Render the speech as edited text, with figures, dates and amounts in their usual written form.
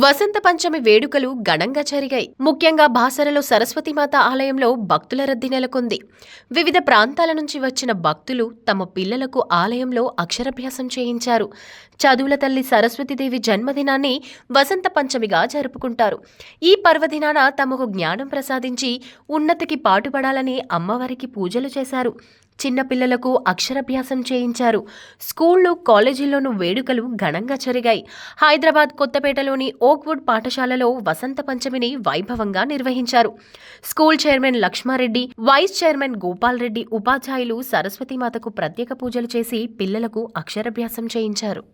వసంత పంచమి వేడుకలు ఘనంగా జరిగాయి. ముఖ్యంగా బాసరలో సరస్వతీమాత ఆలయంలో భక్తుల రద్దీ నెలకొంది. వివిధ ప్రాంతాల నుంచి వచ్చిన భక్తులు తమ పిల్లలకు ఆలయంలో అక్షరాభ్యాసం చేయించారు. చదువుల తల్లి సరస్వతీదేవి జన్మదినాన్ని వసంత పంచమిగా జరుపుకుంటారు. ఈ పర్వదినాన తమకు జ్ఞానం ప్రసాదించి ఉన్నతికి పాటుపడాలని అమ్మవారికి పూజలు చేశారు. చిన్నపిల్లలకు అక్షరాభ్యాసం చేయించారు. స్కూళ్లు, కాలేజీల్లోనూ వేడుకలు ఘనంగా జరిగాయి. హైదరాబాద్ కొత్తపేటలోని ఓక్వుడ్ పాఠశాలలో వసంత పంచమిని వైభవంగా నిర్వహించారు. School chairman Lakshma Reddy, vice chairman Gopal Reddy ఉపాధ్యాయులు సరస్వతీమాతకు ప్రత్యేక పూజలు చేసి పిల్లలకు అక్షరాభ్యాసం చేయించారు.